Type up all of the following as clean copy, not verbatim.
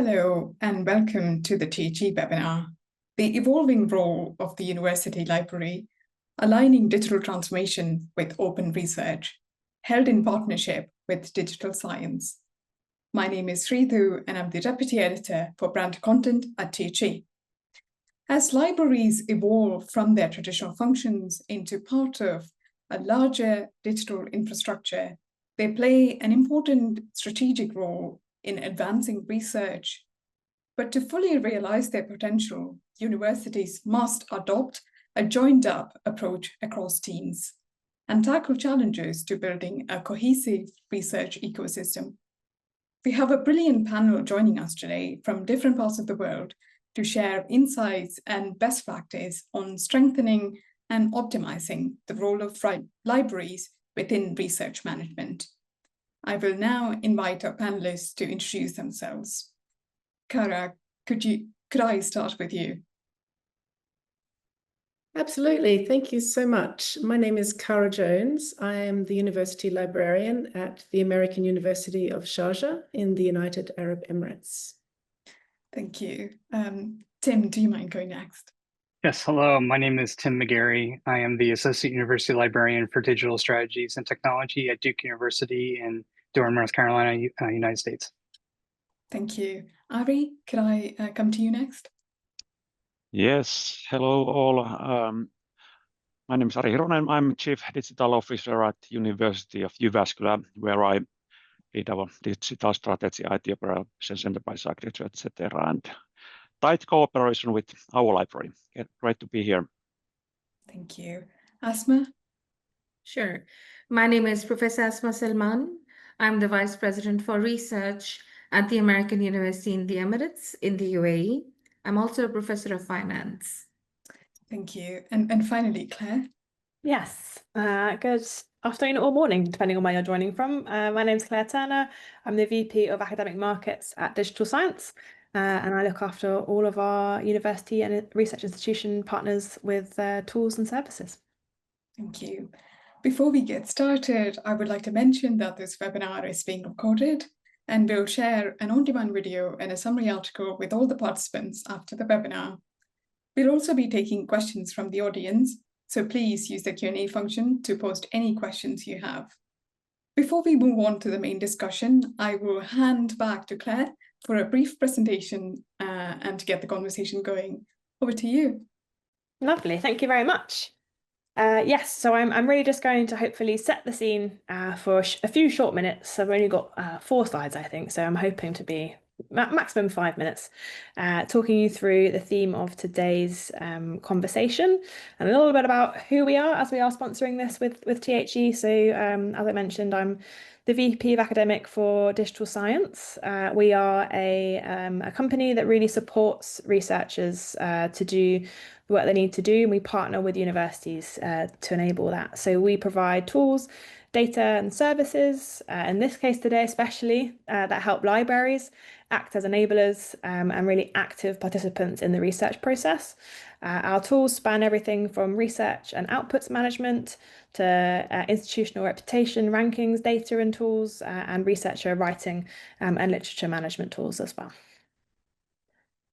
Hello and welcome to the THE webinar, The Evolving Role of the University Library, Aligning Digital Transformation with Open Research, held in partnership with Digital Science. My name is Sridhu and I'm the Deputy Editor for Brand Content at THE. As libraries evolve from their traditional functions into part of a larger digital infrastructure, they play an important strategic role in advancing research. But to fully realize their potential, universities must adopt a joined-up approach across teams and tackle challenges to building a cohesive research ecosystem. We have a brilliant panel joining us today from different parts of the world to share insights and best practice on strengthening and optimizing the role of libraries within research management. I will now invite our panelists to introduce themselves. Cara, could I start with you? Absolutely. Thank you so much. My name is Cara Jones. I am the University Librarian at the American University of Sharjah in the United Arab Emirates. Thank you. Tim, do you mind going next? Yes, hello. My name is Tim McGarry. I am the Associate University Librarian for Digital Strategies and Technology at Duke University in Durham, North Carolina, United States. Thank you. Ari, could I come to you next? Yes, hello all. My name is Ari Hironen. I'm Chief Digital Officer at University of Jyväskylä, where I lead our digital strategy, IT operations, enterprise architecture, etc., and tight cooperation with our library. Great to be here. Thank you. Asma? Sure. My name is Professor Asma Salman. I'm the Vice President for Research at the American University in the Emirates in the UAE. I'm also a Professor of Finance. Thank you. And finally, Claire? Yes, good afternoon or morning, depending on where you're joining from. My name is Claire Turner. I'm the VP of Academic Markets at Digital Science, and I look after all of our university and research institution partners with tools and services. Thank you. Before we get started, I would like to mention that this webinar is being recorded and we'll share an on-demand video and a summary article with all the participants after the webinar. We'll also be taking questions from the audience, so please use the Q&A function to post any questions you have. Before we move on to the main discussion, I will hand back to Claire for a brief presentation and to get the conversation going. Over to you. Lovely, thank you very much. Yes, so I'm really just going to hopefully set the scene for a few short minutes. I've only got 4 slides, I think, so I'm hoping to be maximum 5 minutes, talking you through the theme of today's conversation and a little bit about who we are as we are sponsoring this with THE. So as I mentioned, I'm the VP of Academic for Digital Science. We are a company that really supports researchers to do the work they need to do, and we partner with universities to enable that. So we provide tools, data and services, in this case today especially, that help libraries act as enablers and really active participants in the research process. Our tools span everything from research and outputs management to institutional reputation, rankings, data and tools, and researcher writing and literature management tools as well.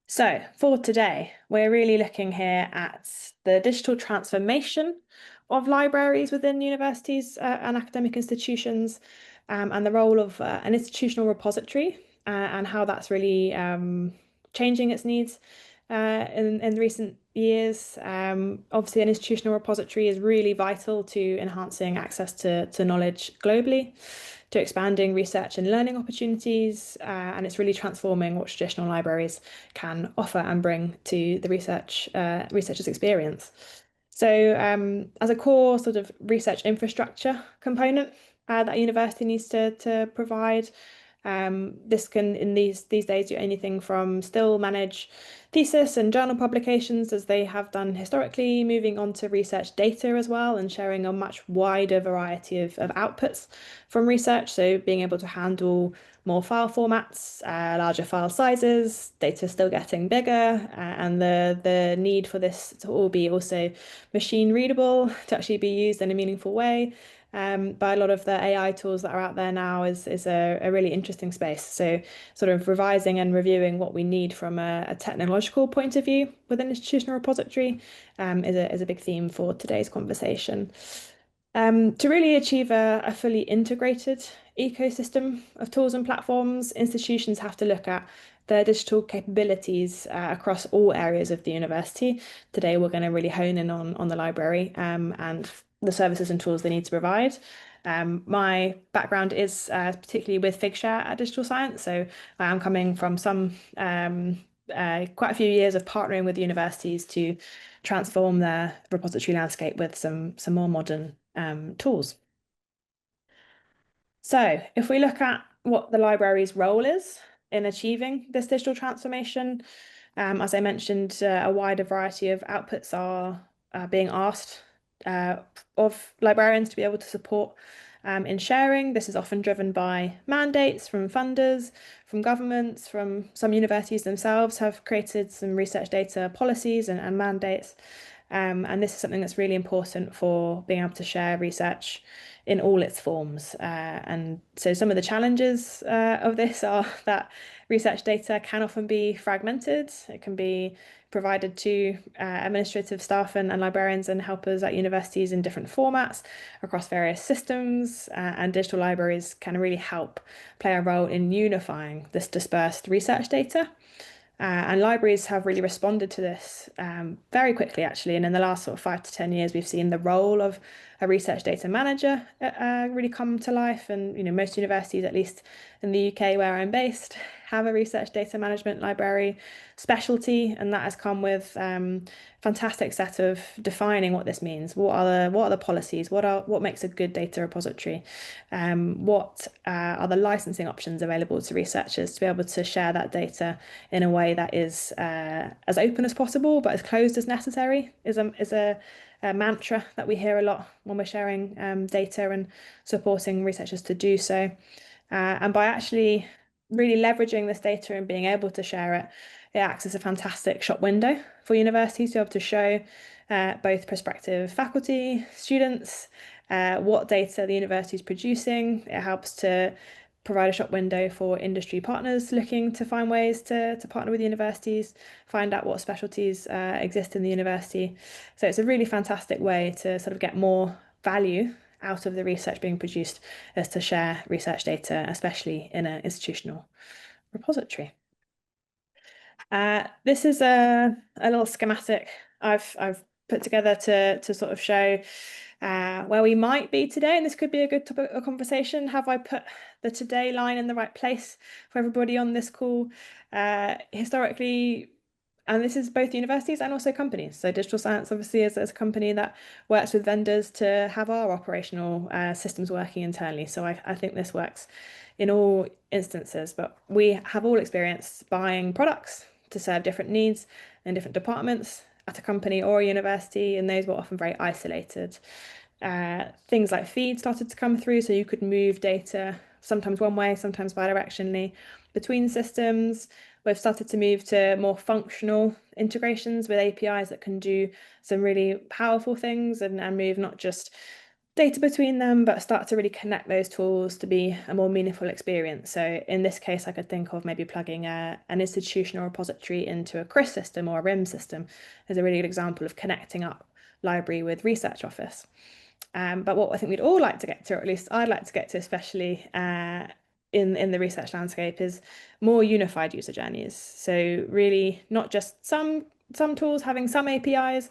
So for today, we're really looking here at the digital transformation of libraries within universities and academic institutions, and the role of an institutional repository and how that's really changing its needs in recent years. Obviously, an institutional repository is really vital to enhancing access to knowledge globally, to expanding research and learning opportunities, and it's really transforming what traditional libraries can offer and bring to the researcher's experience. So as a core sort of research infrastructure component that a university needs to provide, this can, in these days, do anything from still manage thesis and journal publications as they have done historically, moving on to research data as well and sharing a much wider variety of outputs from research. So being able to handle more file formats, larger file sizes, data still getting bigger, and the need for this to all be also machine readable to actually be used in a meaningful way. by a lot of the AI tools that are out there now is a really interesting space. So sort of revising and reviewing what we need from a technological point of view with an institutional repository is a big theme for today's conversation. To really achieve a fully integrated ecosystem of tools and platforms, institutions have to look at their digital capabilities across all areas of the university. Today, we're going to really hone in on the library and the services and tools they need to provide. My background is particularly with Figshare at Digital Science, so I am coming from quite a few years of partnering with universities to transform their repository landscape with some more modern tools. So if we look at what the library's role is in achieving this digital transformation, as I mentioned, a wider variety of outputs are being asked of librarians to be able to support in sharing. This is often driven by mandates from funders, from governments, from some universities themselves have created some research data policies and mandates. And this is something that's really important for being able to share research in all its forms. And so some of the challenges of this are that research data can often be fragmented. It can be provided to administrative staff and librarians and helpers at universities in different formats across various systems, and digital libraries can really help play a role in unifying this dispersed research data. And libraries have really responded to this very quickly, actually. And in the last sort of 5 to 10 years, we've seen the role of a research data manager really come to life. And most universities, at least in the UK where I'm based, have a research data management library specialty, and that has come with fantastic set of defining what this means. What are the policies? What makes a good data repository? What are the licensing options available to researchers to be able to share that data in a way that is as open as possible but as closed as necessary? Is a mantra that we hear a lot when we're sharing data and supporting researchers to do so. And by actually really leveraging this data and being able to share it, it acts as a fantastic shop window for universities to be able to show both prospective faculty, students, what data the university is producing. It helps to provide a shop window for industry partners looking to find ways to partner with universities, find out what specialties exist in the university. So it's a really fantastic way to sort of get more value out of the research being produced as to share research data, especially in an institutional repository. This is a little schematic I've put together to sort of show where we might be today, and this could be a good topic of conversation. Have I put the today line in the right place for everybody on this call? Historically, and this is both universities and also companies. So Digital Science obviously is a company that works with vendors to have our operational systems working internally. So I think this works in all instances, but we have all experienced buying products to serve different needs in different departments at a company or a university, and those were often very isolated. Things like feed started to come through, so you could move data sometimes one way, sometimes bidirectionally between systems. We've started to move to more functional integrations with APIs that can do some really powerful things and move not just data between them, but start to really connect those tools to be a more meaningful experience. So in this case, I could think of maybe plugging an institutional repository into a CRIS system or a RIM system as a really good example of connecting up library with research office. But what I think we'd all like to get to, or at least I'd like to get to, especially in the research landscape, is more unified user journeys. So really not just some tools having some APIs,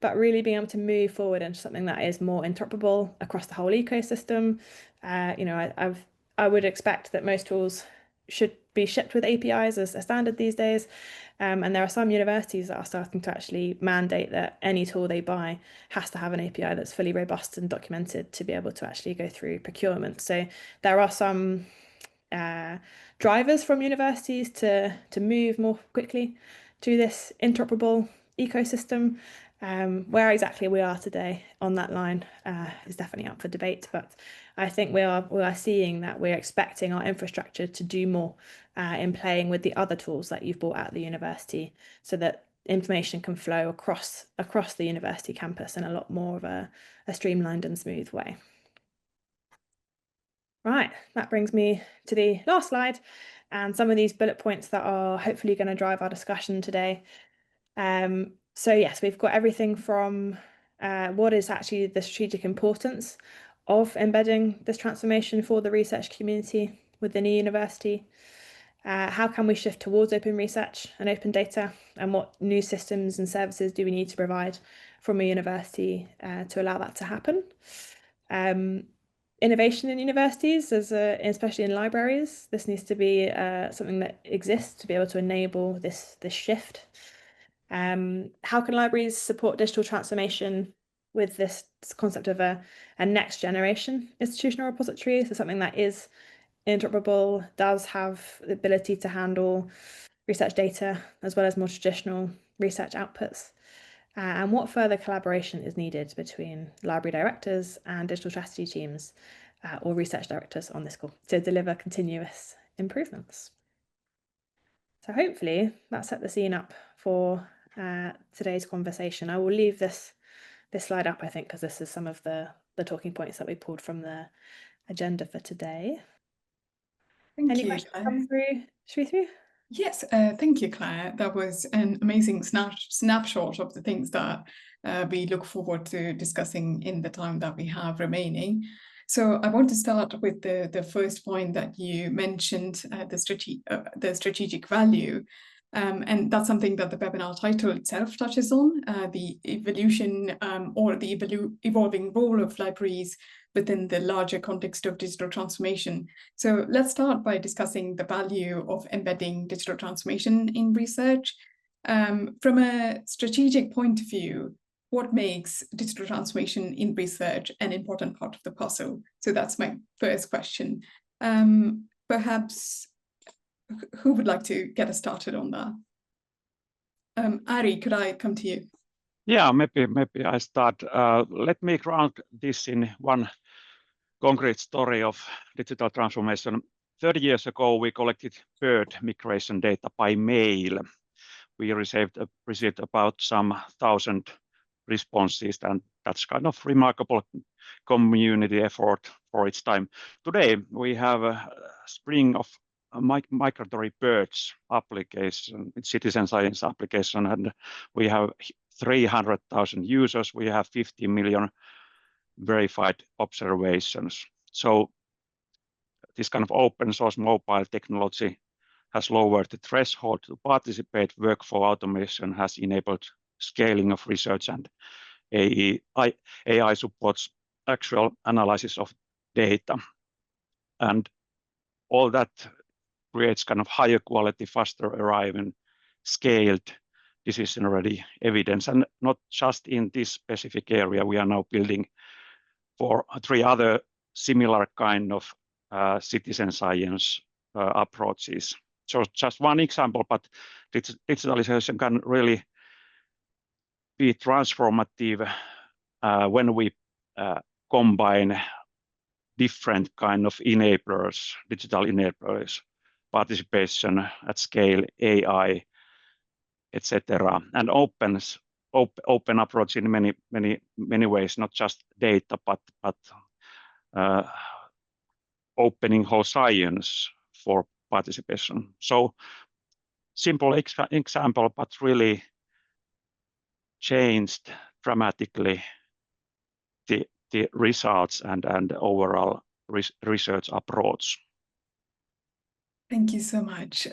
but really being able to move forward into something that is more interoperable across the whole ecosystem. I would expect that most tools should be shipped with APIs as a standard these days. And there are some universities that are starting to actually mandate that any tool they buy has to have an API that's fully robust and documented to be able to actually go through procurement. So there are some drivers from universities to move more quickly to this interoperable ecosystem. Where exactly we are today on that line is definitely up for debate, but I think we are seeing that we're expecting our infrastructure to do more in playing with the other tools that you've bought at the university, so that information can flow across the university campus in a lot more of a streamlined and smooth way. Right, that brings me to the last slide and some of these bullet points that are hopefully going to drive our discussion today. So yes, we've got everything from what is actually the strategic importance of embedding this transformation for the research community within a university. How can we shift towards open research and open data, and what new systems and services do we need to provide from a university to allow that to happen? Innovation in universities, especially in libraries, this needs to be something that exists to be able to enable this shift. How can libraries support digital transformation with this concept of a next generation institutional repository? So something that is interoperable, does have the ability to handle research data as well as more traditional research outputs. And what further collaboration is needed between library directors and digital strategy teams or research directors on this goal to deliver continuous improvements? So hopefully that set the scene up for today's conversation. I will leave this slide up, I think, because this is some of the talking points that we pulled from the agenda for today. Any questions come through, Shrithvi? Yes, thank you, Claire. That was an amazing snapshot of the things that we look forward to discussing in the time that we have remaining. So I want to start with the first point that you mentioned, the strategic value. And that's something that the webinar title itself touches on, the evolution or the evolving role of libraries within the larger context of digital transformation. So let's start by discussing the value of embedding digital transformation in research. From a strategic point of view, what makes digital transformation in research an important part of the puzzle? So that's my first question. Perhaps who would like to get us started on that? Ari, could I come to you? Yeah, maybe I start. Let me ground this in one concrete story of digital transformation. 30 years ago, we collected bird migration data by mail. We received about some 1,000 responses, and that's kind of remarkable community effort for its time. Today, we have a string of migratory birds application, citizen science application, and we have 300,000 users. We have 50 million verified observations. So this kind of open source mobile technology has lowered the threshold to participate. Workflow automation has enabled scaling of research, and AI supports actual analysis of data. And all that creates kind of higher quality, faster arriving, scaled decision-ready evidence. And not just in this specific area, we are now building for 3 other similar kind of citizen science approaches. So just one example, but digitalization can really be transformative when we combine different kind of enablers, digital enablers, participation at scale, AI, etc., and open approach in many ways, not just data, but opening whole science for participation. So simple example, but really changed dramatically the results and overall research approach. Thank you so much.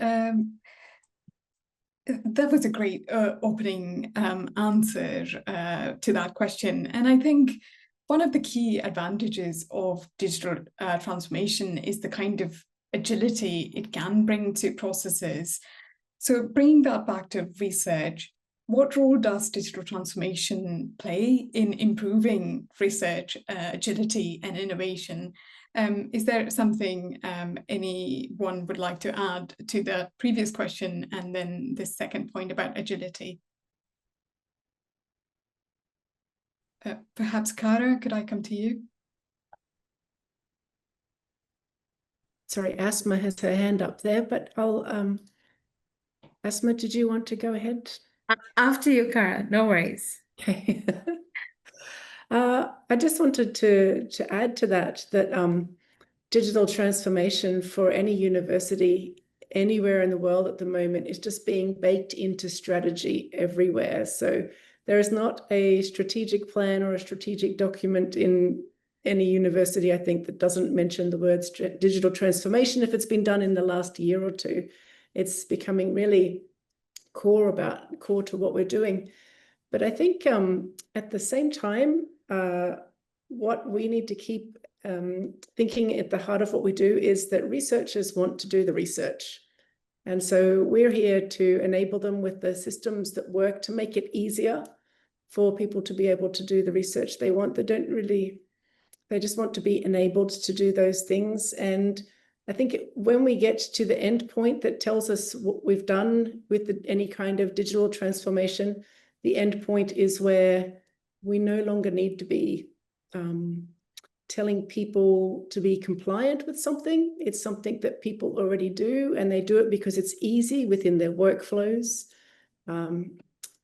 That was a great opening answer to that question. And I think one of the key advantages of digital transformation is the kind of agility it can bring to processes. So bringing that back to research, what role does digital transformation play in improving research agility and innovation? Is there something anyone would like to add to the previous question and then the second point about agility? Perhaps Kara, could I come to you? Sorry, Asma has her hand up there, but I'll, Asma, did you want to go ahead? After you, Kara, no worries. Okay. I just wanted to add to that digital transformation for any university anywhere in the world at the moment is just being baked into strategy everywhere. So there is not a strategic plan or a strategic document in any university, I think, that doesn't mention the words digital transformation if it's been done in the last year or two. It's becoming really core to what we're doing. But I think at the same time, what we need to keep thinking at the heart of what we do is that researchers want to do the research. And so we're here to enable them with the systems that work to make it easier for people to be able to do the research they want. They just want to be enabled to do those things. And I think when we get to the end point that tells us what we've done with any kind of digital transformation, the end point is where we no longer need to be telling people to be compliant with something. It's something that people already do, and they do it because it's easy within their workflows.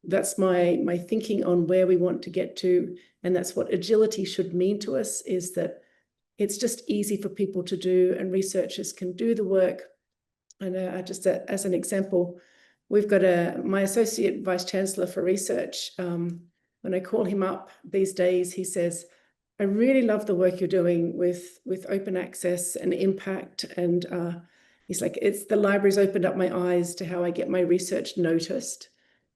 That's my thinking on where we want to get to. And that's what agility should mean to us, is that it's just easy for people to do, and researchers can do the work. And just as an example, we've got my associate vice chancellor for research. When I call him up these days, he says, I really love the work you're doing with open access and impact. And he's like, the library's opened up my eyes to how I get my research noticed.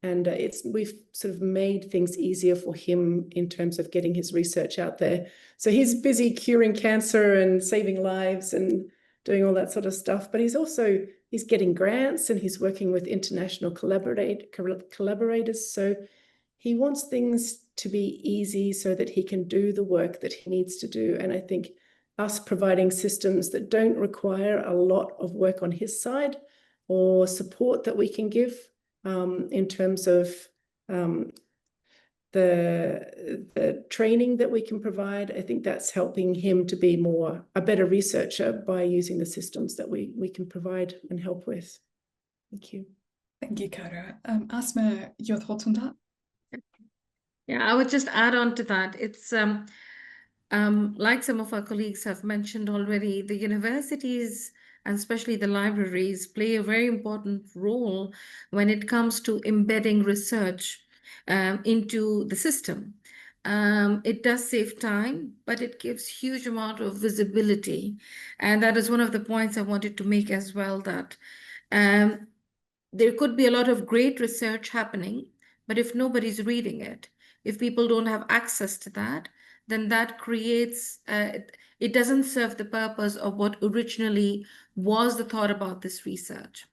And we've sort of made things easier for him in terms of getting his research out there. So he's busy curing cancer and saving lives and doing all that sort of stuff. But he's getting grants, and he's working with international collaborators. So he wants things to be easy so that he can do the work that he needs to do. And I think us providing systems that don't require a lot of work on his side or support that we can give in terms of the training that we can provide, I think that's helping him to be a better researcher by using the systems that we can provide and help with. Thank you. Thank you, Cara. Asma, your thoughts on that? Yeah, I would just add on to that. It's like some of our colleagues have mentioned already, the universities and especially the libraries play a very important role when it comes to embedding research into the system. It does save time, but it gives huge amount of visibility. And that is one of the points I wanted to make as well, that there could be a lot of great research happening, but if nobody's reading it, if people don't have access to that, then that creates, it doesn't serve the purpose of what originally was the thought about this research.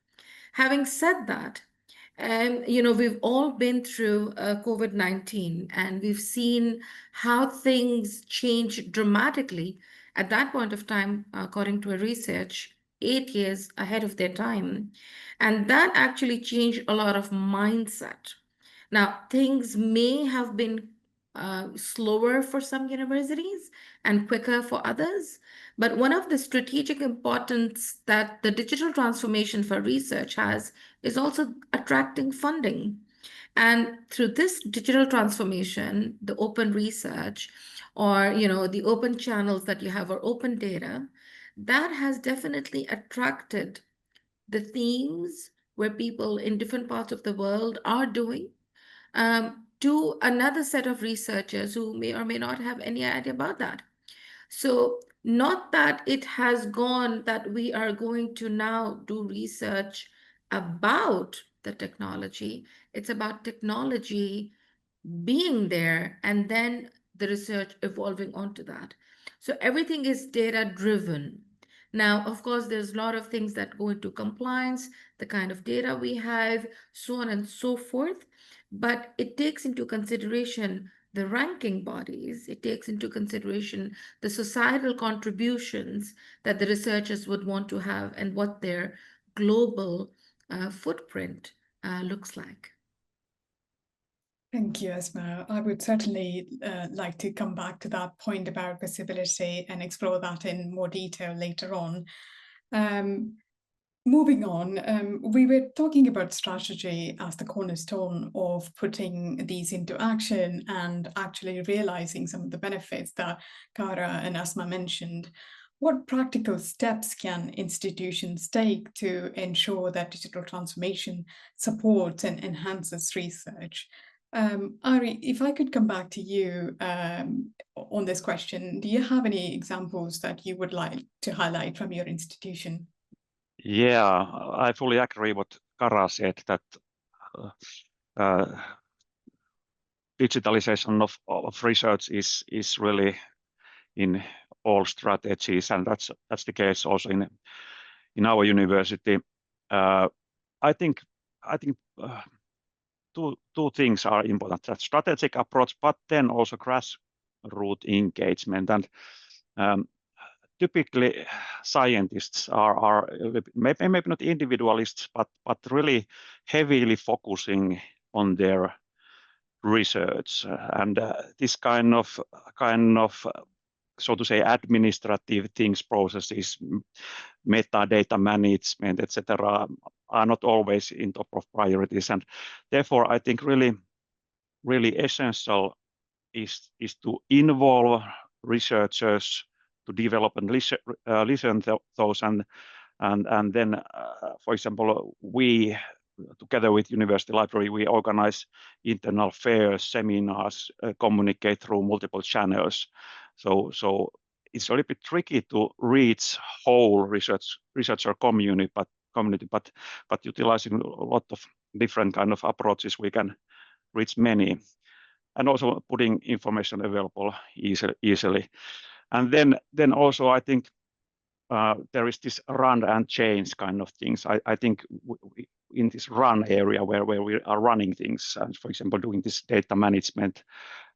Having said that, we've all been through COVID-19, and we've seen how things change dramatically at that point of time, according to a research, 8 years ahead of their time. And that actually changed a lot of mindset. Now, things may have been slower for some universities and quicker for others. But one of the strategic importance that the digital transformation for research has is also attracting funding. And through this digital transformation, the open research, or the open channels that you have, or open data, that has definitely attracted the themes where people in different parts of the world are doing to another set of researchers who may or may not have any idea about that. So not that it has gone that we are going to now do research about the technology. It's about technology being there and then the research evolving onto that. So everything is data driven. Now, of course, there's a lot of things that go into compliance, the kind of data we have, so on and so forth. But it takes into consideration the ranking bodies. It takes into consideration the societal contributions that the researchers would want to have and what their global footprint looks like. Thank you, Asma. I would certainly like to come back to that point about visibility and explore that in more detail later on. Moving on, we were talking about strategy as the cornerstone of putting these into action and actually realizing some of the benefits that Cara and Asma mentioned. what practical steps can institutions take to ensure that digital transformation supports and enhances research? Ari, if I could come back to you on this question, do you have any examples that you would like to highlight from your institution? Yeah, I fully agree what Kara said, that digitalization of research is really in all strategies, and that's the case also in our university. I think two things are important: that strategic approach, but then also grassroots engagement. And typically, scientists are maybe not individualists, but really heavily focusing on their research, and this kind of so to say administrative things, processes, metadata management, etc., are not always in top of priorities, and therefore I think really essential is to involve researchers to develop and listen to those, and then for example, we together with University Library, we organize internal fairs, seminars, communicate through multiple channels. So it's a little bit tricky to reach whole researcher community, but utilizing a lot of different kind of approaches, we can reach many, and also putting information available easily. And then also I think there is this run and change kind of things. I think in this run area where we are running things, and for example doing this data management,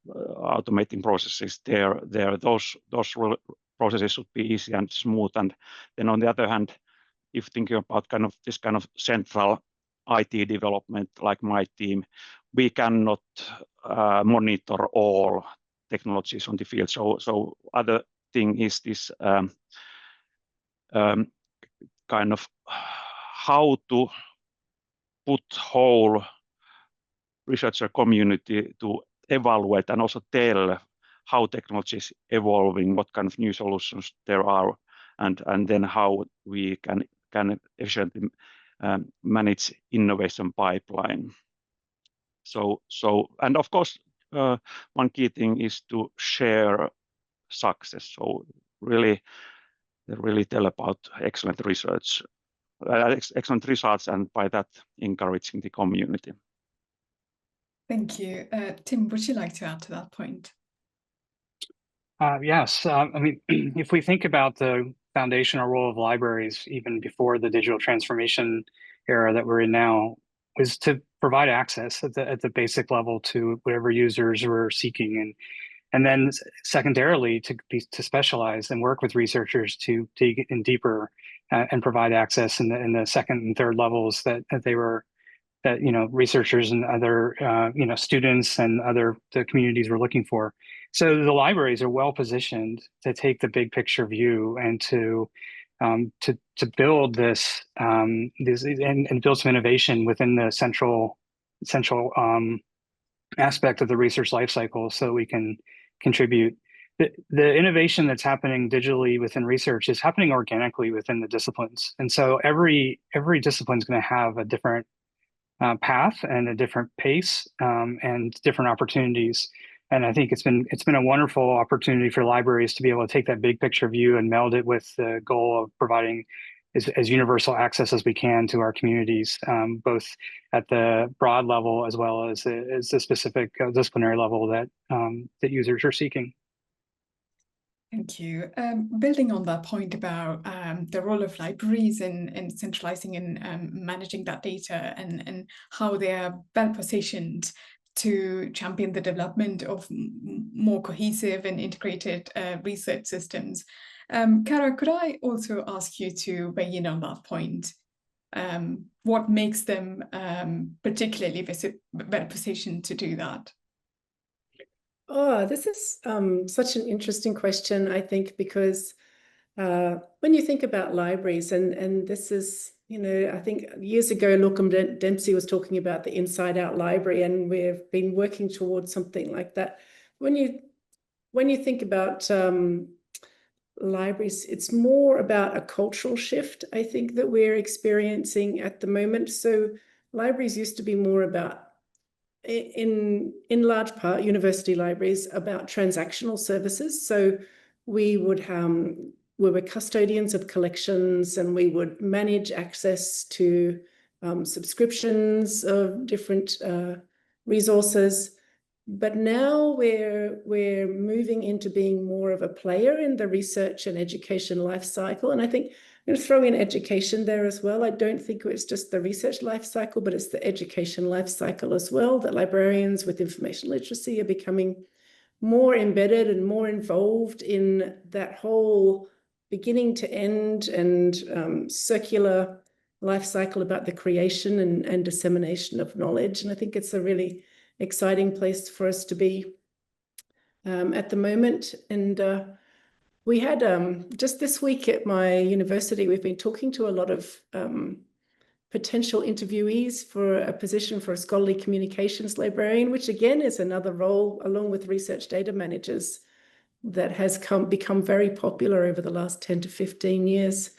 automating processes, those processes should be easy and smooth. And then on the other hand, if thinking about this kind of central IT development, like my team, we cannot monitor all technologies on the field. So other thing is this kind of how to put whole researcher community to evaluate and also tell how technology is evolving, what kind of new solutions there are, and then how we can efficiently manage innovation pipeline. So and of course one key thing is to share success. So really tell about excellent research, excellent results, and by that encouraging the community. Thank you. Tim, would you like to add to that point? Yes. I mean, if we think about the foundational role of libraries, even before the digital transformation era that we're in now, is to provide access at the basic level to whatever users were seeking, and then secondarily to specialize and work with researchers to dig in deeper and provide access in the second and third levels that researchers and other students and the communities were looking for. So the libraries are well positioned to take the big picture view and to build this and build some innovation within the central aspect of the research lifecycle, so we can contribute. The innovation that's happening digitally within research is happening organically within the disciplines, and so every discipline is going to have a different path and a different pace and different opportunities. And I think it's been a wonderful opportunity for libraries to be able to take that big picture view and meld it with the goal of providing as universal access as we can to our communities, both at the broad level as well as the specific disciplinary level that users are seeking. Thank you. Building on that point about the role of libraries in centralizing and managing that data, and how they are well positioned to champion the development of more cohesive and integrated research systems. Kara, could I also ask you to weigh in on that point? What makes them particularly well positioned to do that? Oh, this is such an interesting question, I think, because when you think about libraries, and this is, I think years ago, Lorcan Dempsey was talking about the Inside Out Library, and we've been working towards something like that. When you think about libraries, it's more about a cultural shift, I think, that we're experiencing at the moment. So libraries used to be more about, in large part, university libraries, about transactional services. So we were custodians of collections, and we would manage access to subscriptions of different resources. But now we're moving into being more of a player in the research and education life cycle. And I think I'm going to throw in education there as well. I don't think it's just the research life cycle, but it's the education life cycle as well, that librarians with information literacy are becoming more embedded and more involved in that whole beginning to end and circular life cycle about the creation and dissemination of knowledge. And I think it's a really exciting place for us to be at the moment. And we had just this week at my university, we've been talking to a lot of potential interviewees for a position for a scholarly communications librarian, which again is another role along with research data managers that has become very popular over the last 10 to 15 years.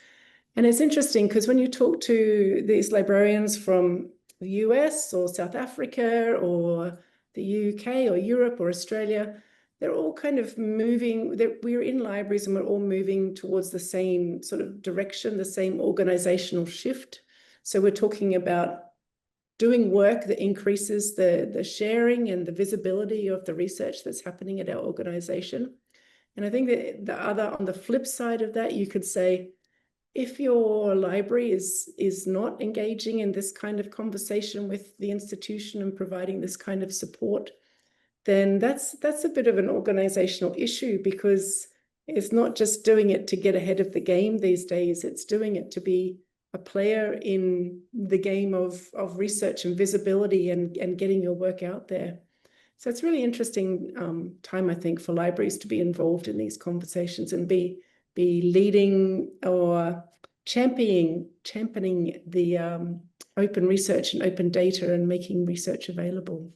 And it's interesting because when you talk to these librarians from the US or South Africa or the UK or Europe or Australia, they're all kind of moving, we're in libraries and we're all moving towards the same sort of direction, the same organizational shift. So we're talking about doing work that increases the sharing and the visibility of the research that's happening at our organization. And I think that on the flip side of that, you could say, if your library is not engaging in this kind of conversation with the institution and providing this kind of support, then that's a bit of an organizational issue, because it's not just doing it to get ahead of the game these days, it's doing it to be a player in the game of research and visibility and getting your work out there. So it's really interesting time, I think, for libraries to be involved in these conversations and be leading or championing the open research and open data and making research available.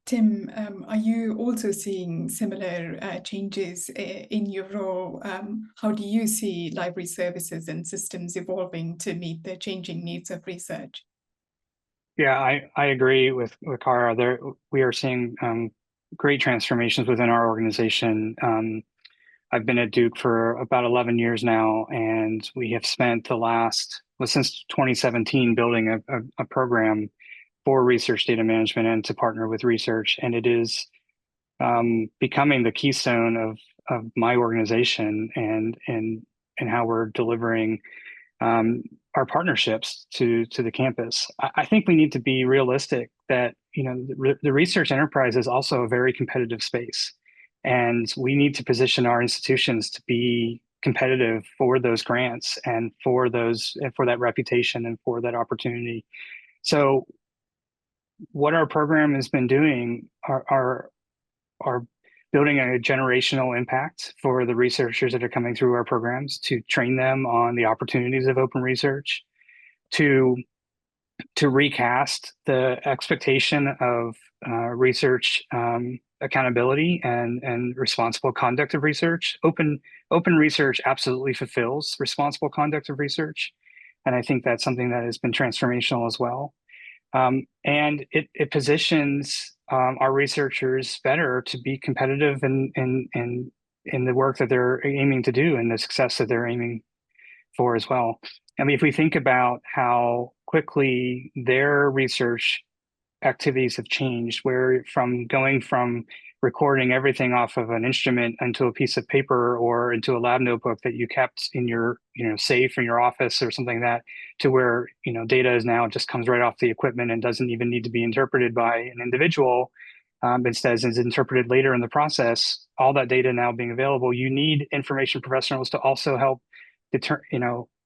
Tim, are you also seeing similar changes in your role? How do you see library services and systems evolving to meet the changing needs of research? Yeah, I agree with Cara. We are seeing great transformations within our organization. I've been at Duke for about 11 years now, and we have spent since 2017 building a program for research data management and to partner with research. And it is becoming the keystone of my organization and how we're delivering our partnerships to the campus. I think we need to be realistic that the research enterprise is also a very competitive space, and we need to position our institutions to be competitive for those grants and for that reputation and for that opportunity. So what our program has been doing are building a generational impact for the researchers that are coming through our programs, to train them on the opportunities of open research, to recast the expectation of research accountability and responsible conduct of research. Open research absolutely fulfills responsible conduct of research, and I think that's something that has been transformational as well. And it positions our researchers better to be competitive in the work that they're aiming to do and the success that they're aiming for as well. I mean, if we think about how quickly their research activities have changed, where going from recording everything off of an instrument into a piece of paper or into a lab notebook that you kept in your safe in your office or something like that, to where data is now just comes right off the equipment and doesn't even need to be interpreted by an individual. Instead, is interpreted later in the process. All that data now being available, you need information professionals to also help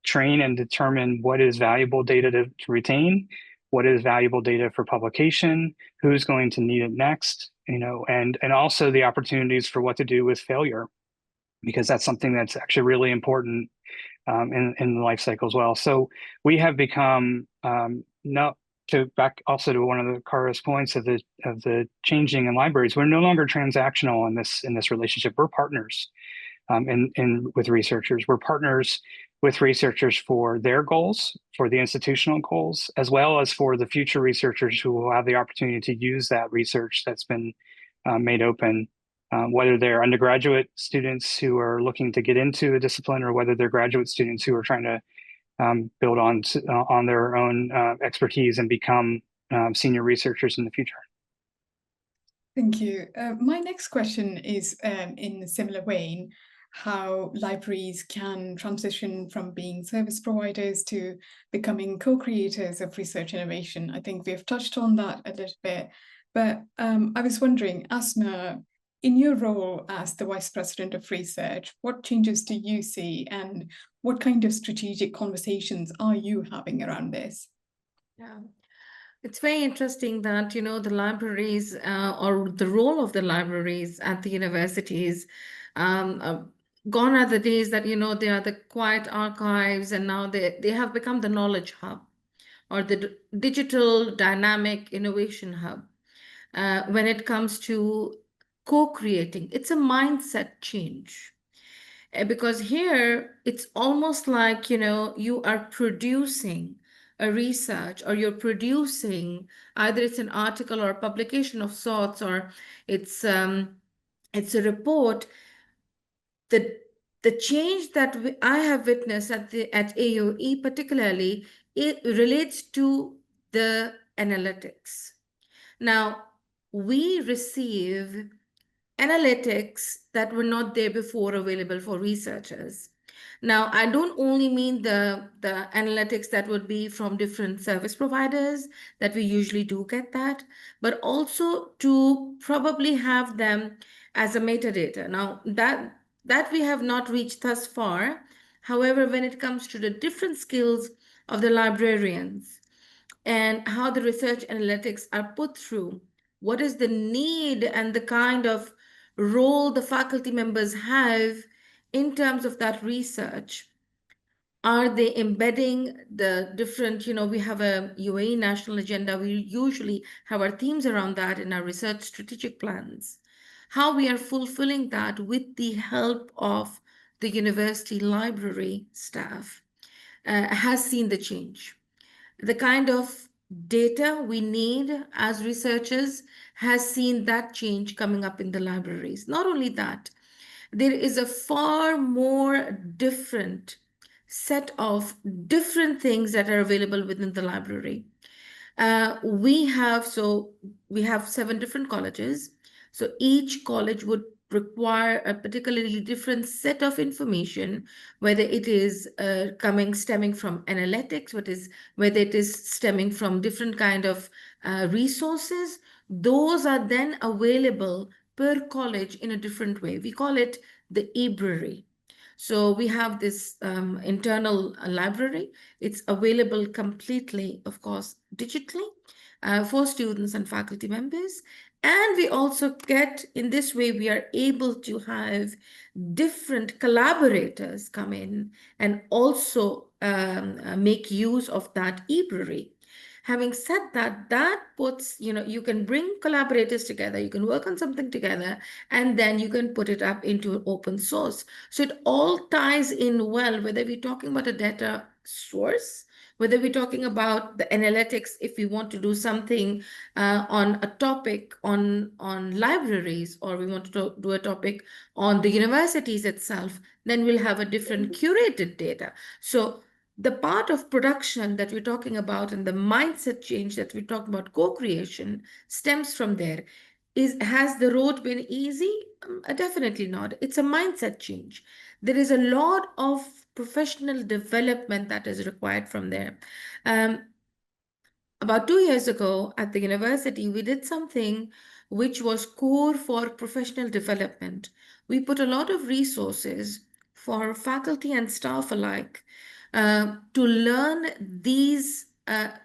train and determine what is valuable data to retain, what is valuable data for publication, who's going to need it next, and also the opportunities for what to do with failure, because that's something that's actually really important in the life cycle as well. So we have become back also to one of the Cara's points of the changing in libraries. We're no longer transactional in this relationship. We're partners. with researchers. We're partners with researchers for their goals, for the institutional goals, as well as for the future researchers who will have the opportunity to use that research that's been made open, whether they're undergraduate students who are looking to get into a discipline or whether they're graduate students who are trying to build on their own expertise and become senior researchers in the future. Thank you. My next question is in a similar vein, how libraries can transition from being service providers to becoming co-creators of research innovation. I think we've touched on that a little bit, but I was wondering, Asma, in your role as the Vice President of Research, what changes do you see and what kind of strategic conversations are you having around this? Yeah. It's very interesting that, the libraries or the role of the libraries at the universities, gone are the days that, they are the quiet archives, and now they have become the knowledge hub or the digital dynamic innovation hub. When it comes to co-creating, it's a mindset change. Because here it's almost like, you are producing a research, or you're producing either it's an article or a publication of sorts, or it's a report. The change that I have witnessed at AUE particularly, it relates to the analytics. Now, we receive analytics that were not there before available for researchers. Now, I don't only mean the analytics that would be from different service providers, that we usually do get that, but also to probably have them as a metadata. Now, that we have not reached thus far. However, when it comes to the different skills of the librarians and how the research analytics are put through, what is the need and the kind of role the faculty members have in terms of that research? Are they embedding the different, we have a UAE national agenda. We usually have our themes around that in our research strategic plans. How we are fulfilling that with the help of the university library staff has seen the change. The kind of data we need as researchers has seen that change coming up in the libraries. Not only that, there is a far more different set of different things that are available within the library. We have 7 different colleges. So each college would require a particularly different set of information, whether it is stemming from analytics, whether it is stemming from different kind of resources. Those are then available per college in a different way. We call it the eBrary. So we have this internal library. It's available completely, of course, digitally for students and faculty members. And we also get, in this way, we are able to have different collaborators come in and also make use of that eBrary. Having said that, that puts, you can bring collaborators together, you can work on something together, and then you can put it up into open source. So it all ties in well, whether we're talking about a data source, whether we're talking about the analytics, if we want to do something on a topic on libraries, or we want to do a topic on the universities itself, then we'll have a different curated data. So the part of production that we're talking about and the mindset change that we talk about, co-creation, stems from there. Has the road been easy? Definitely not. It's a mindset change. There is a lot of professional development that is required from there. About 2 years ago at the university, we did something which was core for professional development. We put a lot of resources for faculty and staff alike to learn these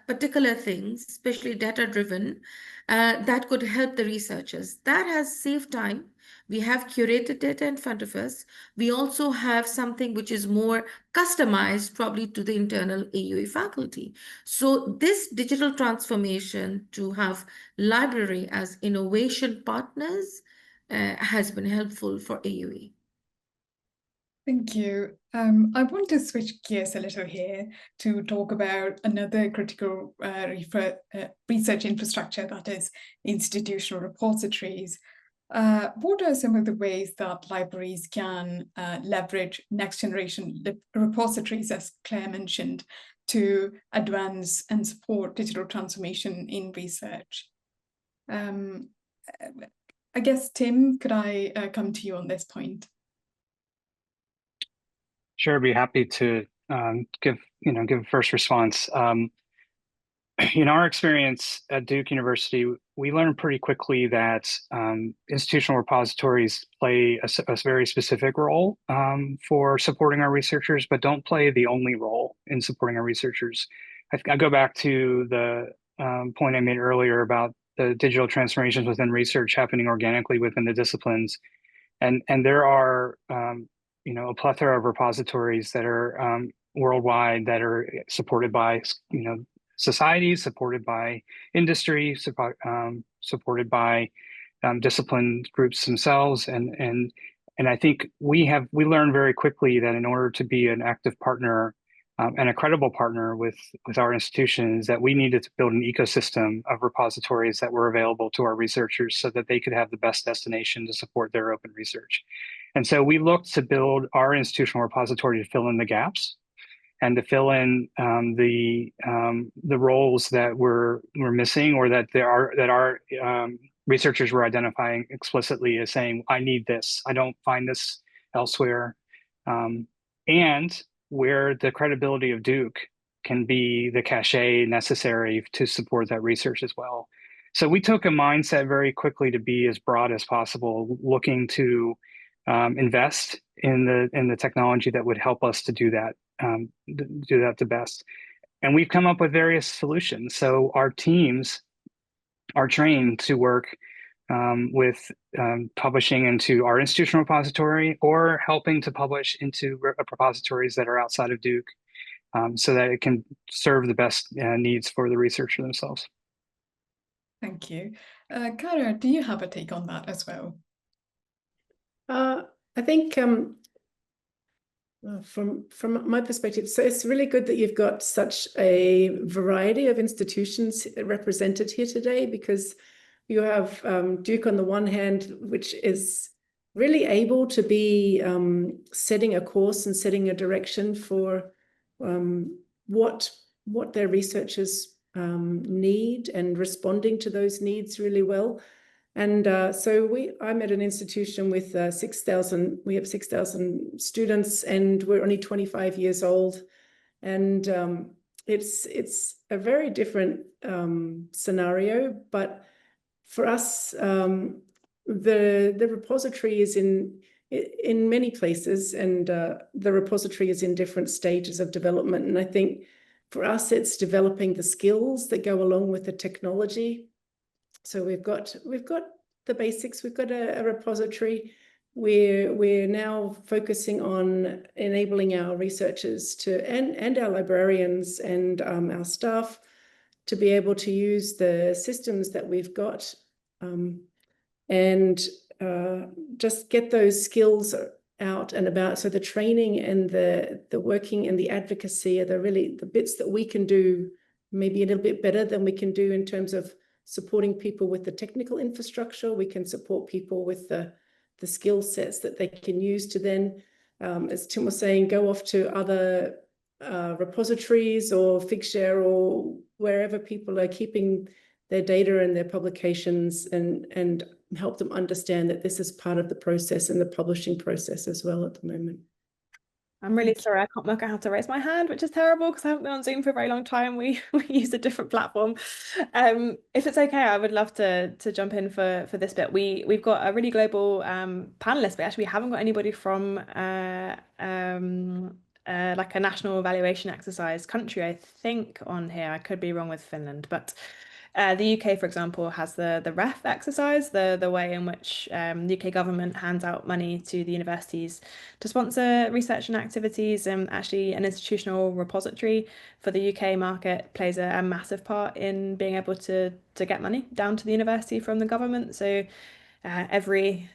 particular things, especially data-driven, that could help the researchers. That has saved time. We have curated data in front of us. We also have something which is more customized probably to the internal AUE faculty. So this digital transformation to have library as innovation partners has been helpful for AUE. Thank you. I want to switch gears a little here to talk about another critical research infrastructure, that is institutional repositories. What are some of the ways that libraries can leverage next generation repositories, as Claire mentioned, to advance and support digital transformation in research? I guess, Tim, could I come to you on this point? Sure, be happy to give a first response. In our experience at Duke University, we learned pretty quickly that institutional repositories play a very specific role for supporting our researchers, but don't play the only role in supporting our researchers. I go back to the point I made earlier about the digital transformations within research happening organically within the disciplines. And there are a plethora of repositories that are worldwide that are supported by societies, supported by industry, supported by discipline groups themselves, and I think we learned very quickly that in order to be an active partner and a credible partner with our institutions, that we needed to build an ecosystem of repositories that were available to our researchers so that they could have the best destination to support their open research. And so we looked to build our institutional repository to fill in the gaps and to fill in the roles that we're missing, or that our researchers were identifying explicitly as saying, I need this, I don't find this elsewhere. And where the credibility of Duke can be the cachet necessary to support that research as well. So we took a mindset very quickly to be as broad as possible, looking to invest in the technology that would help us to do that the best. And we've come up with various solutions. So our teams are trained to work with publishing into our institutional repository or helping to publish into repositories that are outside of Duke, so that it can serve the best needs for the researcher themselves. Thank you. Kara, do you have a take on that as well? I think from my perspective, so it's really good that you've got such a variety of institutions represented here today, because you have Duke on the one hand, which is really able to be setting a course and setting a direction for what their researchers need, and responding to those needs really well. And so I'm at an institution with 6,000, we have 6,000 students, and we're only 25 years old. And it's a very different scenario, but for us, the repository is in many places, and the repository is in different stages of development. And I think for us, it's developing the skills that go along with the technology. So we've got the basics. We've got a repository. We're now focusing on enabling our researchers and our librarians and our staff to be able to use the systems that we've got, and just get those skills out and about. So the training and the working and the advocacy are the bits that we can do maybe a little bit better than we can do in terms of supporting people with the technical infrastructure. We can support people with the skill sets that they can use to then, as Tim was saying, go off to other repositories or Figshare or wherever people are keeping their data and their publications, and help them understand that this is part of the process and the publishing process as well at the moment. I'm really sorry, I can't work out how to raise my hand, which is terrible because I haven't been on Zoom for a very long time. We use a different platform. If it's okay, I would love to jump in for this bit. We've got a really global panelist, but actually we haven't got anybody from like a national evaluation exercise country, I think, on here. I could be wrong with Finland, but the UK, for example, has the REF exercise, the way in which the UK government hands out money to the universities to sponsor research and activities. And actually, an institutional repository for the UK market plays a massive part in being able to get money down to the university from the government. So every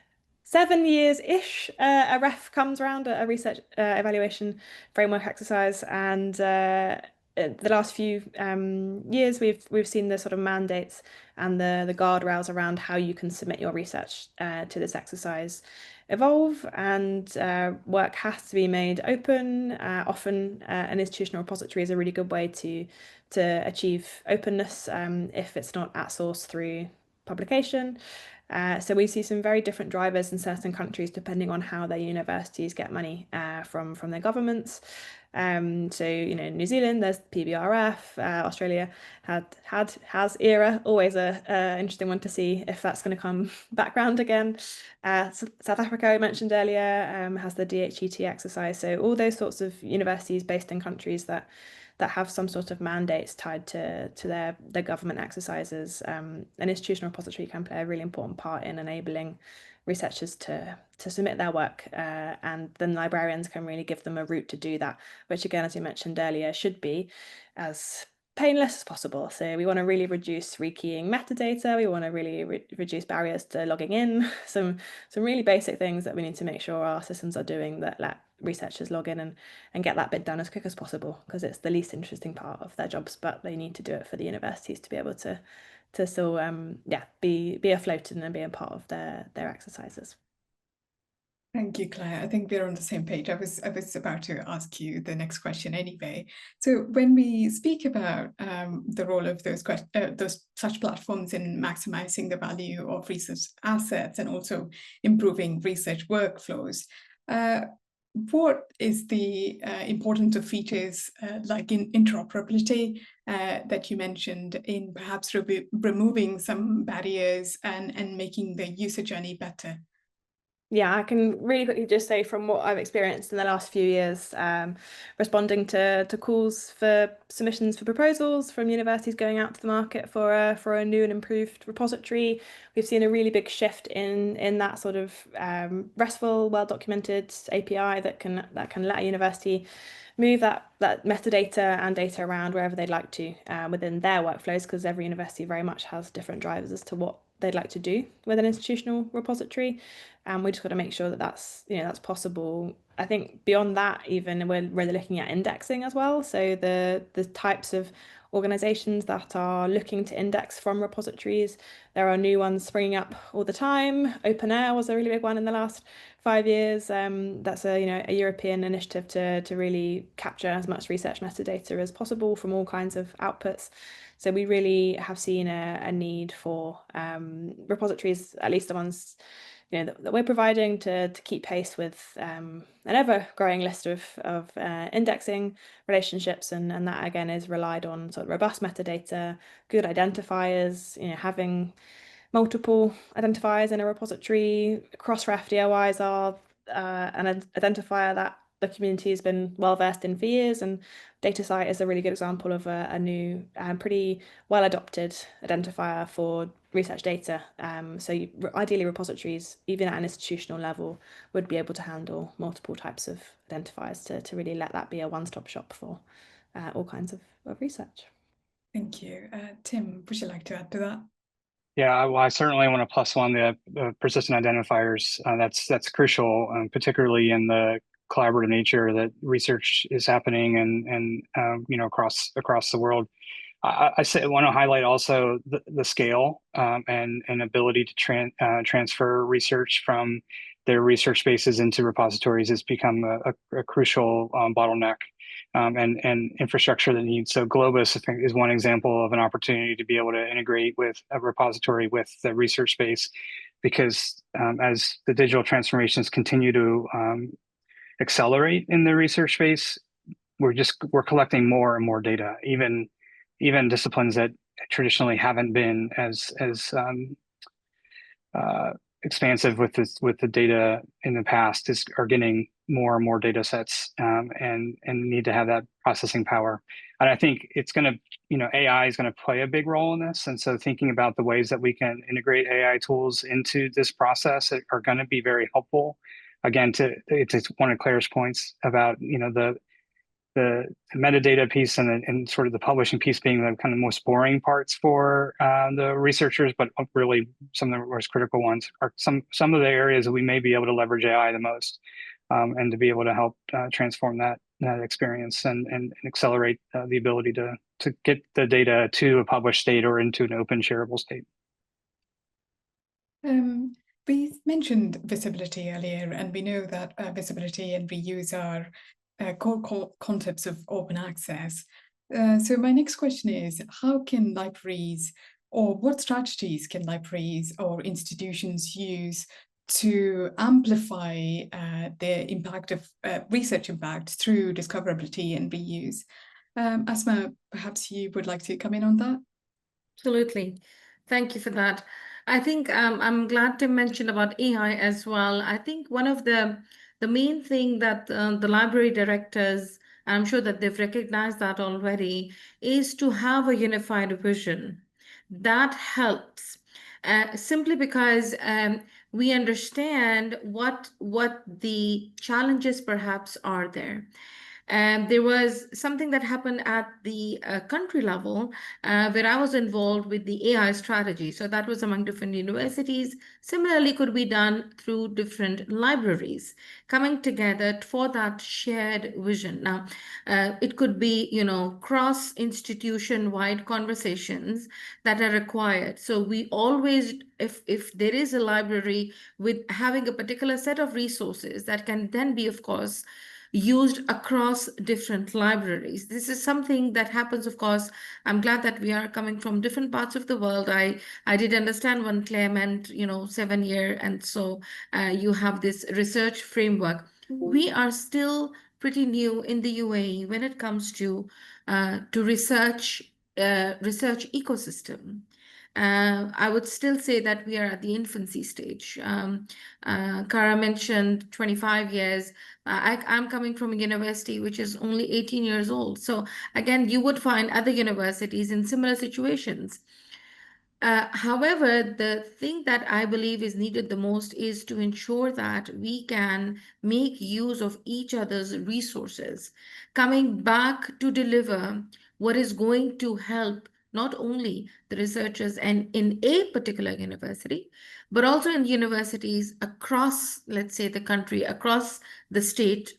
7 years-ish, a REF comes around, a research evaluation framework exercise, and the last few years we've seen the sort of mandates and the guardrails around how you can submit your research to this exercise evolve, and work has to be made open. Often an institutional repository is a really good way to achieve openness if it's not at source through publication. So we see some very different drivers in certain countries depending on how their universities get money from their governments. So New Zealand, there's PBRF. Australia has ERA, always a interesting one to see if that's going to come back round again. South Africa, I mentioned earlier, has the DHET exercise. So all those sorts of universities based in countries that have some sort of mandates tied to their government exercises. An institutional repository can play a really important part in enabling researchers to submit their work, and then librarians can really give them a route to do that, which again, as you mentioned earlier, should be as painless as possible. So we want to really reduce rekeying metadata. We want to really reduce barriers to logging in. Some really basic things that we need to make sure our systems are doing that let researchers log in and get that bit done as quick as possible, because it's the least interesting part of their jobs, but they need to do it for the universities to be able to still be afloat and be a part of their exercises. Thank you, Claire. I think we're on the same page. I was about to ask you the next question anyway. So when we speak about the role of those such platforms in maximizing the value of research assets and also improving research workflows, what is the importance of features like in interoperability that you mentioned in perhaps removing some barriers and making the user journey better? Yeah, I can really quickly just say from what I've experienced in the last few years, responding to calls for submissions for proposals from universities going out to the market for a new and improved repository, we've seen a really big shift in that sort of RESTful, well-documented API that can let a university move that metadata and data around wherever they'd like to within their workflows, because every university very much has different drivers as to what they'd like to do with an institutional repository. And we just got to make sure that that's possible. I think beyond that, even we're looking at indexing as well. So the types of organizations that are looking to index from repositories, there are new ones springing up all the time. OpenAIRE was a really big one in the last 5 years. That's a European initiative to really capture as much research metadata as possible from all kinds of outputs. So we really have seen a need for repositories, at least the ones that we're providing, to keep pace with an ever-growing list of indexing relationships, and that again is relied on sort of robust metadata, good identifiers, having multiple identifiers in a repository. Crossref DOIs are an identifier that the community has been well versed in for years, and DataCite is a really good example of a new pretty well adopted identifier for research data. So ideally repositories, even at an institutional level, would be able to handle multiple types of identifiers to really let that be a one-stop shop for all kinds of research. Thank you. Tim, would you like to add to that? Yeah, well, I certainly want to plus one the persistent identifiers. That's crucial, particularly in the collaborative nature that research is happening and across the world. I want to highlight also the scale and ability to transfer research from their research spaces into repositories has become a crucial bottleneck and infrastructure that needs. So Globus, I think, is one example of an opportunity to be able to integrate with a repository with the research space, because as the digital transformations continue to accelerate in the research space, we're collecting more and more data, even disciplines that traditionally haven't been as expansive with the data in the past are getting more and more data sets and need to have that processing power. And I think it's going to, AI is going to play a big role in this. And so thinking about the ways that we can integrate AI tools into this process are going to be very helpful. Again, it's one of Claire's points about, the metadata piece and sort of the publishing piece being the kind of most boring parts for the researchers, but really some of the most critical ones are some of the areas that we may be able to leverage AI the most, and to be able to help transform that experience and accelerate the ability to get the data to a published state or into an open shareable state. We mentioned visibility earlier, and we know that visibility and reuse are core concepts of open access. So my next question is, how can libraries, or what strategies can libraries or institutions use to amplify their impact of research impact through discoverability and reuse? Asma, perhaps you would like to come in on that? Absolutely. Thank you for that. I think I'm glad to mention about AI as well. I think one of the main thing that the library directors, I'm sure that they've recognized that already, is to have a unified vision. That helps simply because we understand what the challenges perhaps are there. There was something that happened at the country level where I was involved with the AI strategy. So that was among different universities. Similarly, could be done through different libraries coming together for that shared vision. Now, it could be, cross-institution-wide conversations that are required. So we always, if there is a library with having a particular set of resources that can then be, of course, used across different libraries. This is something that happens, of course. I'm glad that we are coming from different parts of the world. I did understand when Claire meant, 7 year, and so you have this research framework. We are still pretty new in the UAE when it comes to research ecosystem. I would still say that we are at the infancy stage. Kara mentioned 25 years. I'm coming from a university which is only 18 years old. So again, you would find other universities in similar situations. However, the thing that I believe is needed the most is to ensure that we can make use of each other's resources, coming back to deliver what is going to help not only the researchers and in a particular university, but also in universities across, let's say, the country, across the state,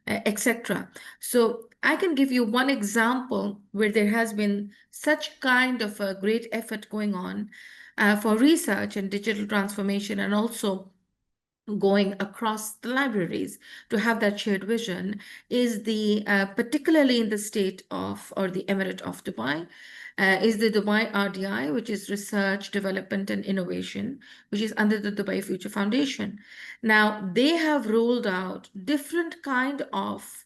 etc. So I can give you one example where there has been such kind of a great effort going on for research and digital transformation, and also going across the libraries to have that shared vision, is the particularly in the state of, or the Emirate of Dubai, is the Dubai RDI, which is Research, Development and Innovation, which is under the Dubai Future Foundation. Now, they have rolled out different kind of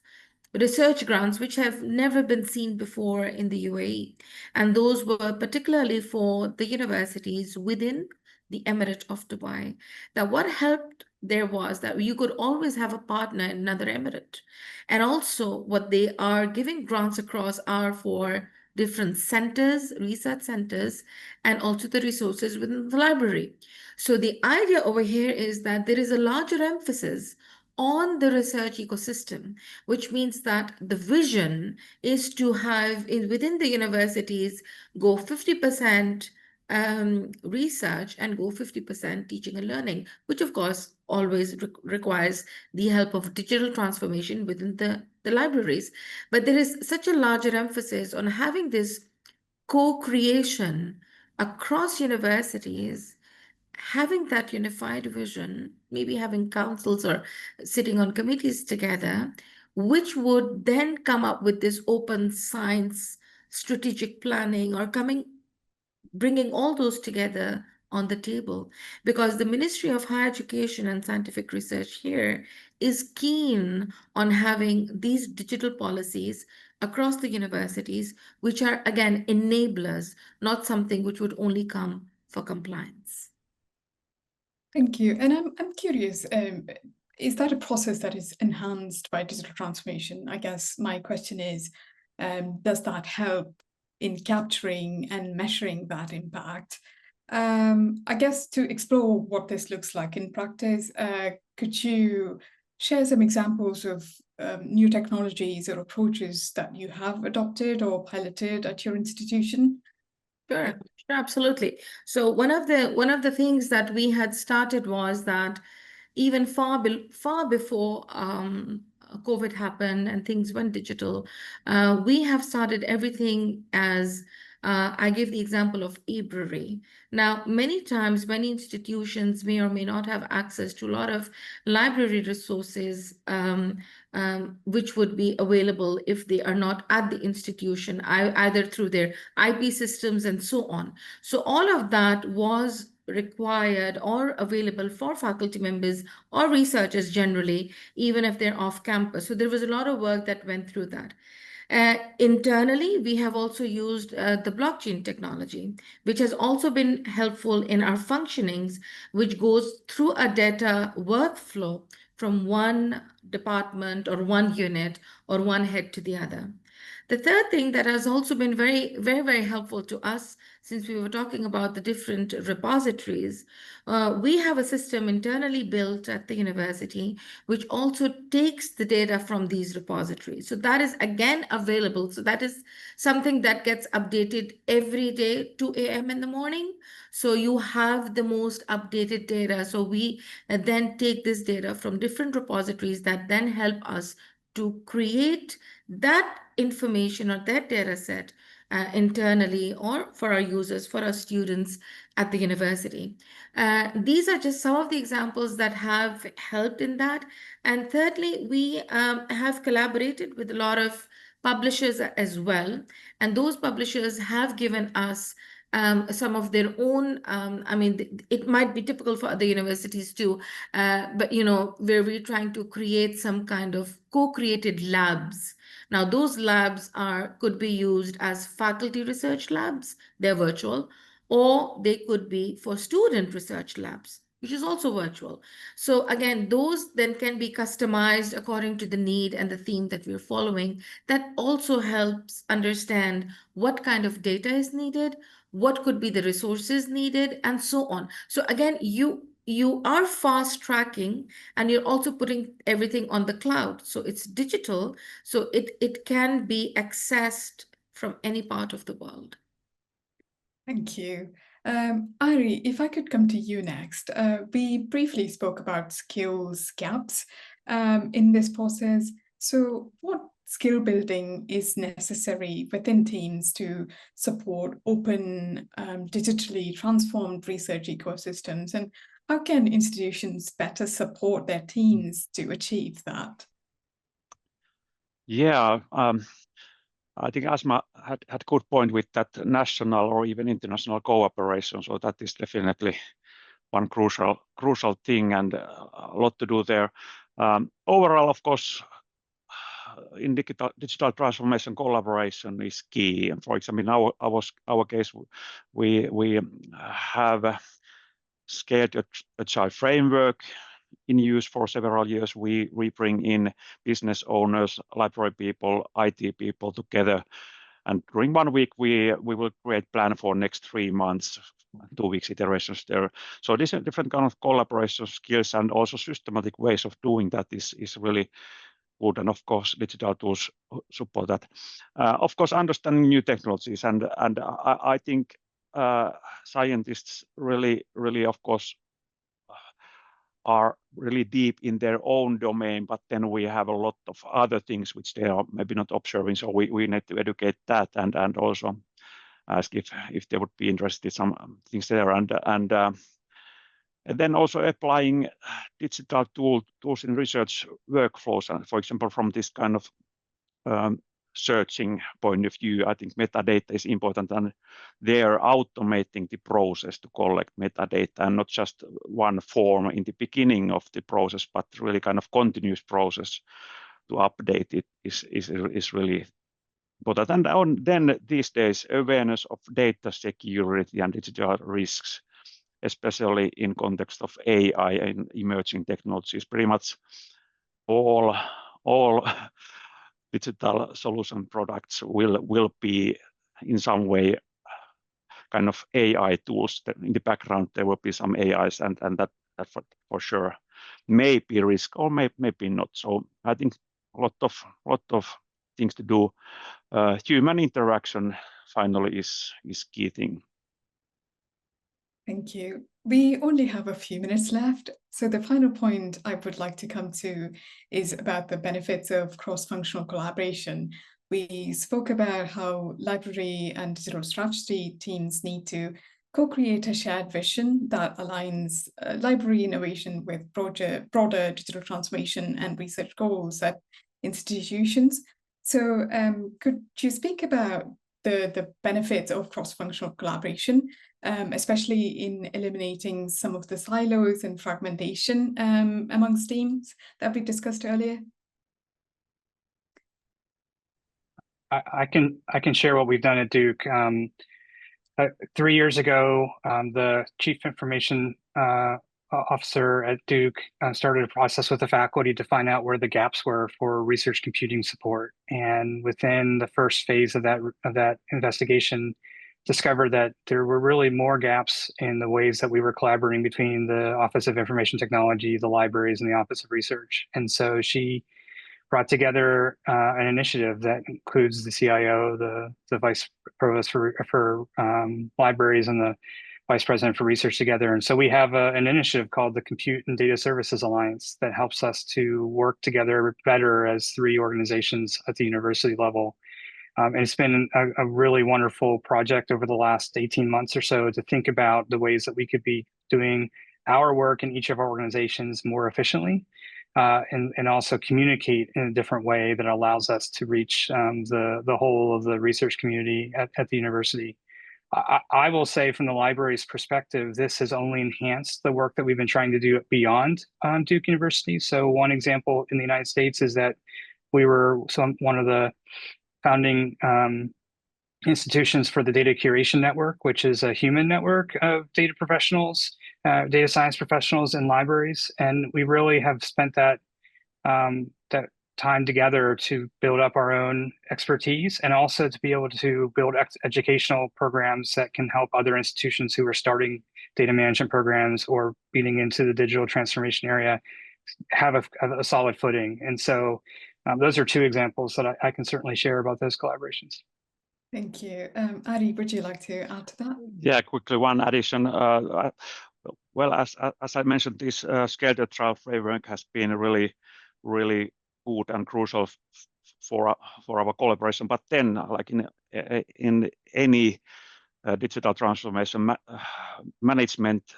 research grants which have never been seen before in the UAE. And those were particularly for the universities within the Emirate of Dubai. Now, what helped there was that you could always have a partner in another emirate. And also what they are giving grants across are for different centers, research centers, and also the resources within the library. So the idea over here is that there is a larger emphasis on the research ecosystem, which means that the vision is to have within the universities go 50% research and go 50% teaching and learning, which of course always requires the help of digital transformation within the libraries. But there is such a larger emphasis on having this co-creation across universities, having that unified vision, maybe having councils or sitting on committees together, which would then come up with this open science strategic planning, or bringing all those together on the table. Because the Ministry of Higher Education and Scientific Research here is keen on having these digital policies across the universities, which are, again, enablers, not something which would only come for compliance. Thank you. And I'm curious, is that a process that is enhanced by digital transformation? I guess my question is, does that help in capturing and measuring that impact? I guess to explore what this looks like in practice, could you share some examples of new technologies or approaches that you have adopted or piloted at your institution? Sure, absolutely. So one of the things that we had started was that even far before COVID happened and things went digital, we have started everything as I give the example of eBrewery. Now, many times, many institutions may or may not have access to a lot of library resources, which would be available if they are not at the institution, either through their IP systems and so on. So all of that was required or available for faculty members or researchers generally, even if they're off campus. So there was a lot of work that went through that. Internally, we have also used the blockchain technology, which has also been helpful in our functionings, which goes through a data workflow from one department or one unit or one head to the other. The third thing that has also been very, very, very helpful to us, since we were talking about the different repositories, we have a system internally built at the university, which also takes the data from these repositories. So that is again available. So that is something that gets updated every day, 2 a.m. in the morning. So you have the most updated data. So we then take this data from different repositories that then help us to create that information or that data set internally or for our users, for our students at the university. These are just some of the examples that have helped in that. And thirdly, we have collaborated with a lot of publishers as well. And those publishers have given us some of their own, I mean, it might be typical for other universities too, but where we're trying to create some kind of co-created labs. Now, those labs could be used as faculty research labs, they're virtual, or they could be for student research labs, which is also virtual. So again, those then can be customized according to the need and the theme that we're following. That also helps understand what kind of data is needed, what could be the resources needed, and so on. So again, you are fast tracking and you're also putting everything on the cloud. So it's digital, so it can be accessed from any part of the world. Thank you. Ari, if I could come to you next. We briefly spoke about skills gaps in this process. So what skill building is necessary within teams to support open, digitally transformed research ecosystems? And how can institutions better support their teams to achieve that? Yeah, I think Asma had good point with that national or even international cooperation. So that is definitely one crucial thing and a lot to do there. Overall, of course, in digital transformation, collaboration is key. And for example, in our case, we have a scaled agile framework in use for several years. We bring in business owners, library people, IT people together. And during 1 week, we will create plan for next 3 months, 2 weeks iterations there. So these are different kind of collaboration skills and also systematic ways of doing that is really good. And of course, digital tools support that. Of course, understanding new technologies. And I think scientists really, of course, are really deep in their own domain, but then we have a lot of other things which they are maybe not observing. So we need to educate that and also ask if they would be interested in some things there. And then also applying digital tools in research workflows. And for example, from this kind of searching point of view, I think metadata is important, and they're automating the process to collect metadata and not just one form in the beginning of the process, but really kind of continuous process to update it is really important. And then these days, awareness of data security and digital risks, especially in context of AI and emerging technologies, pretty much all digital solution products will be in some way kind of AI tools. That in the background there will be some AIs, and that for sure may be risk or maybe not. So I think lot of things to do. Human interaction finally is key thing. Thank you. We only have a few minutes left. So the final point I would like to come to is about the benefits of cross-functional collaboration. We spoke about how library and digital strategy teams need to co-create a shared vision that aligns library innovation with broader digital transformation and research goals at institutions. So could you speak about the benefits of cross-functional collaboration, especially in eliminating some of the silos and fragmentation amongst teams that we discussed earlier? I can share what we've done at Duke. 3 years ago, the Chief Information Officer at Duke started a process with the faculty to find out where the gaps were for research computing support. And within the first phase of that investigation, discovered that there were really more gaps in the ways that we were collaborating between the Office of Information Technology, the libraries, and the Office of Research. And so she brought together an initiative that includes the CIO, the Vice Provost for libraries, and the Vice President for Research together. And so we have an initiative called the Compute and Data Services Alliance that helps us to work together better as 3 organizations at the university level. And it's been a really wonderful project over the last 18 months or so to think about the ways that we could be doing our work in each of our organizations more efficiently, and also communicate in a different way that allows us to reach the whole of the research community at the university. I will say from the library's perspective, this has only enhanced the work that we've been trying to do beyond Duke University. So one example in the United States is that we were one of the founding institutions for the Data Curation Network, which is a human network of data professionals, data science professionals in libraries. And we really have spent that time together to build up our own expertise and also to be able to build educational programs that can help other institutions who are starting data management programs or feeding into the digital transformation area have a solid footing. And so those are 2 examples that I can certainly share about those collaborations. Thank you. Ari, would you like to add to that? Yeah, quickly one addition. Well, as I mentioned, this scaled trial framework has been really good and crucial for our collaboration. But then, like in any digital transformation, management,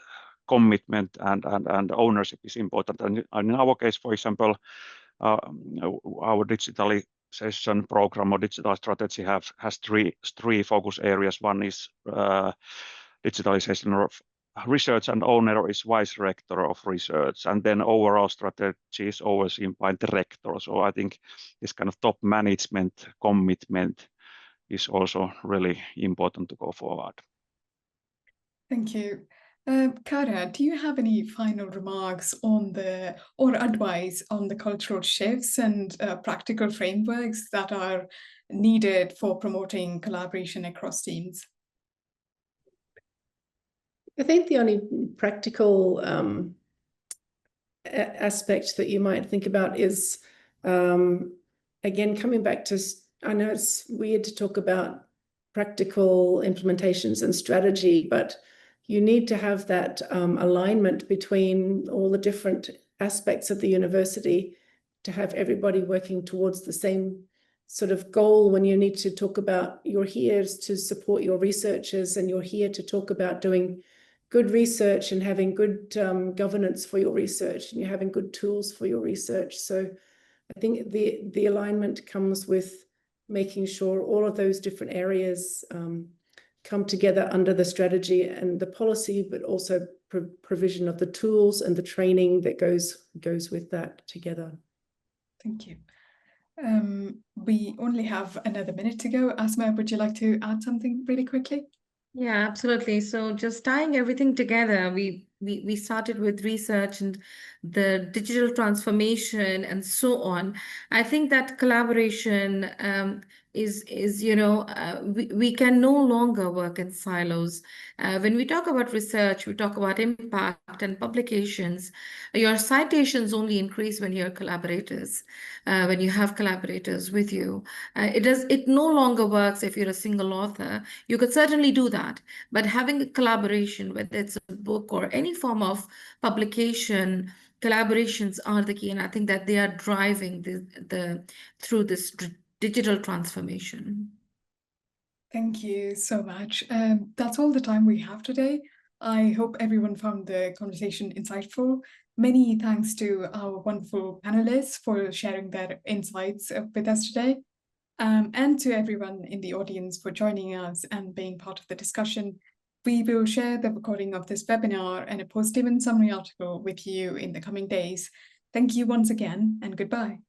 commitment, and ownership is important. And in our case, for example, our digitalization program or digital strategy has three focus areas. One is digitalization of research, and owner is vice rector of research, and then overall strategy is overseen by the rector. So I think this kind of top management commitment is also really important to go forward. Thank you. Kara, do you have any final remarks on or advice on the cultural shifts and practical frameworks that are needed for promoting collaboration across teams? I think the only practical aspect that you might think about is, again, coming back to, I know it's weird to talk about practical implementations and strategy, but you need to have that alignment between all the different aspects of the university to have everybody working towards the same sort of goal. When you need to talk about, you're here to support your researchers, and you're here to talk about doing good research and having good governance for your research, and you're having good tools for your research. So I think the alignment comes with making sure all of those different areas come together under the strategy and the policy, but also provision of the tools and the training that goes with that together. Thank you. We only have another minute to go. Asma, would you like to add something really quickly? Yeah, absolutely. So just tying everything together, we started with research and the digital transformation and so on. I think that collaboration we can no longer work in silos. When we talk about research, we talk about impact and publications. Your citations only increase when you're collaborators, when you have collaborators with you. It no longer works if you're a single author. You could certainly do that, but having a collaboration, whether it's a book or any form of publication, collaborations are the key, and I think that they are driving through this digital transformation. Thank you so much. That's all the time we have today. I hope everyone found the conversation insightful. Many thanks to our wonderful panelists for sharing their insights with us today, and to everyone in the audience for joining us and being part of the discussion. We will share the recording of this webinar and a post-event summary article with you in the coming days. Thank you once again, and goodbye.